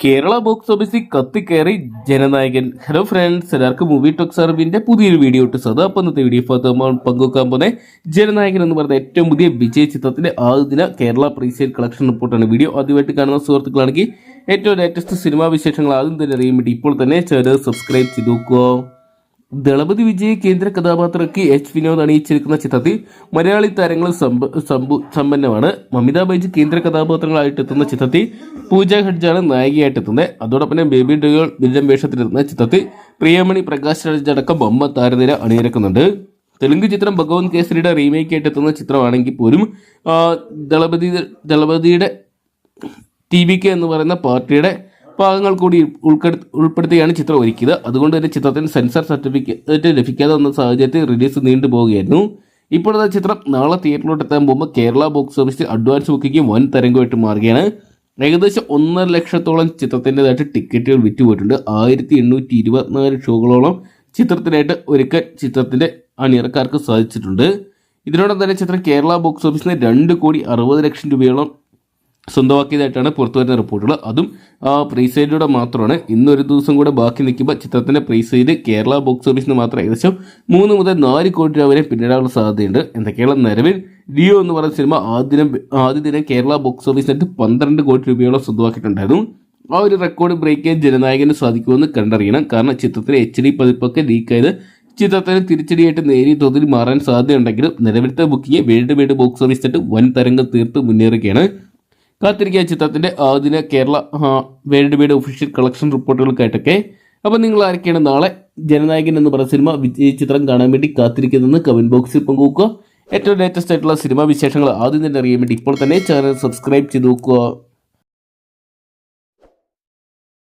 Kerala box ഓഫീസിൽ കത്തിക്കയറി Jananayakan. Hello friends, എല്ലാവർക്കും movie talks അറിവിന്റെ പുതിയൊരു വീഡിയോ ഇട്ട് സദാ. അപ്പം ഇന്നത്തെ വീഡിയോ നമ്മൾ പങ്കുവെക്കാൻ പോകുന്ന ജനനായകൻ എന്ന് പറയുന്ന ഏറ്റവും പുതിയ വിജയ ചിത്രത്തിന്റെ ആദ്യ കേരള പ്രീസെയിൽ കളക്ഷൻ റിപ്പോർട്ടാണ്. വീഡിയോ ആദ്യമായിട്ട് കാണുന്ന സുഹൃത്തുക്കളാണെങ്കിൽ ഏറ്റവും ലേറ്റസ്റ്റ് സിനിമാ വിശേഷങ്ങൾ ആദ്യം തന്നെ അറിയാൻ വേണ്ടി ഇപ്പോൾ തന്നെ ചാനൽ സബ്സ്ക്രൈബ് ചെയ്ത് നോക്കുക. ദളപതി വിജയ് കേന്ദ്ര കഥാപാത്രക്ക് എച്ച് വിനോദ് അണിയിച്ചിരിക്കുന്ന ചിത്രത്തിൽ മലയാളി താരങ്ങൾ സമ്പന്നമാണ്. മമിത ബൈജു കേന്ദ്ര കഥാപാത്രങ്ങളായിട്ട് എത്തുന്ന ചിത്രത്തിൽ പൂജ ഹഡ്ജാണ് നായികയായിട്ട് എത്തുന്നത്. അതോടൊപ്പം തന്നെ ബേബി ഡുകൾ വില്ലൻ വേഷത്തിലെത്തുന്ന ചിത്രത്തിൽ പ്രിയമണി, പ്രകാശ് രാജ് അടക്കം ബൊമ്മ താരനിര അണിനിരക്കുന്നുണ്ട്. തെലുങ്ക് ചിത്രം ഭഗവൻ കേസരിയുടെ റീമേക്ക് ആയിട്ട് എത്തുന്ന ചിത്രമാണെങ്കിൽ പോലും ദളപതിയുടെ TVK എന്ന് പറയുന്ന പാർട്ടിയുടെ ഭാഗങ്ങൾ കൂടി ഉൾപ്പെടുത്തിയാണ് ചിത്രം ഒരുക്കിയത്. അതുകൊണ്ട് തന്നെ ചിത്രത്തിന് സെൻസർ സർട്ടിഫിക്കറ്റ് ലഭിക്കാതെ വന്ന സാഹചര്യത്തിൽ റിലീസ് നീണ്ടുപോവുകയായിരുന്നു. ഇപ്പോഴത്തെ ചിത്രം നാളെ തിയേറ്ററിലോട്ട് എത്താൻ പോകുമ്പോൾ കേരള ബോക്സ് ഓഫീസിൽ അഡ്വാൻസ് ബുക്കിംഗ് വൻ തരംഗമായിട്ട് മാറുകയാണ്. ഏകദേശം 1.5 ലക്ഷത്തോളം ചിത്രത്തിൻ്റെതായിട്ട് ടിക്കറ്റുകൾ വിറ്റുപോയിട്ടുണ്ട്. 1824 ഷോകളോളം ചിത്രത്തിനായിട്ട് ഒരുക്കാൻ ചിത്രത്തിന്റെ അണിയറക്കാർക്ക് സാധിച്ചിട്ടുണ്ട്. ഇതിനോടൊപ്പം തന്നെ ചിത്രം കേരള ബോക്സ് ഓഫീസിന് 2,60,00,000 രൂപയോളം സ്വന്തമാക്കിയതായിട്ടാണ് പുറത്തുവരുന്ന റിപ്പോർട്ടുകൾ. അതും പ്രീസെയിലൂടെ മാത്രമാണ്. ഇന്നൊരു ദിവസം കൂടെ ബാക്കി നിൽക്കുമ്പോൾ ചിത്രത്തിന്റെ പ്രീസെയിൽ കേരള ബോക്സ് ഓഫീസിന് മാത്രം ഏകദേശം 3 മുതൽ 4 കോടി രൂപ വരെ പിന്നിടാനുള്ള സാധ്യതയുണ്ട്. എന്തൊക്കെയാണ് നിലവിൽ ലിയോ എന്ന് പറയുന്ന സിനിമ ആദ്യ ദിനം കേരള ബോക്സ് ഓഫീസിനായിട്ട് 12 കോടി രൂപയോളം സ്വന്തമാക്കിയിട്ടുണ്ടായിരുന്നു. ആ ഒരു റെക്കോർഡ് ബ്രേക്ക് ചെയ്യാൻ ജനനായകന് സാധിക്കുമെന്ന് കണ്ടറിയണം. കാരണം ചിത്രത്തിലെ HD പതിപ്പൊക്കെ ലീക്കായത് ചിത്രത്തിന് തിരിച്ചടിയായിട്ട് നേരിയ തോതിൽ മാറാൻ സാധ്യതയുണ്ടെങ്കിലും നിലവിലത്തെ ബുക്കിംഗ് വേൾഡ് ബോക്സ് ഓഫീസിനായിട്ട് വൻ തരംഗം തീർത്ത് മുന്നേറുകയാണ്. കാത്തിരിക്കുക ചിത്രത്തിന്റെ ആദ്യ കേരള വേൾഡ് ഒഫീഷ്യൽ കളക്ഷൻ റിപ്പോർട്ടുകൾക്കായിട്ടൊക്കെ. അപ്പം നിങ്ങൾ ആരൊക്കെയാണ് നാളെ ജനനായകൻ എന്ന് പറയുന്ന സിനിമ വിജയ ചിത്രം കാണാൻ വേണ്ടി കാത്തിരിക്കുന്നതെന്ന് കമന്റ് ബോക്സിൽ പങ്കുവെക്കുക. ഏറ്റവും ലേറ്റസ്റ്റ് ആയിട്ടുള്ള സിനിമാ വിശേഷങ്ങൾ ആദ്യം തന്നെ അറിയാൻ വേണ്ടി ഇപ്പോൾ തന്നെ ചാനൽ സബ്സ്ക്രൈബ് ചെയ്ത് നോക്കുക.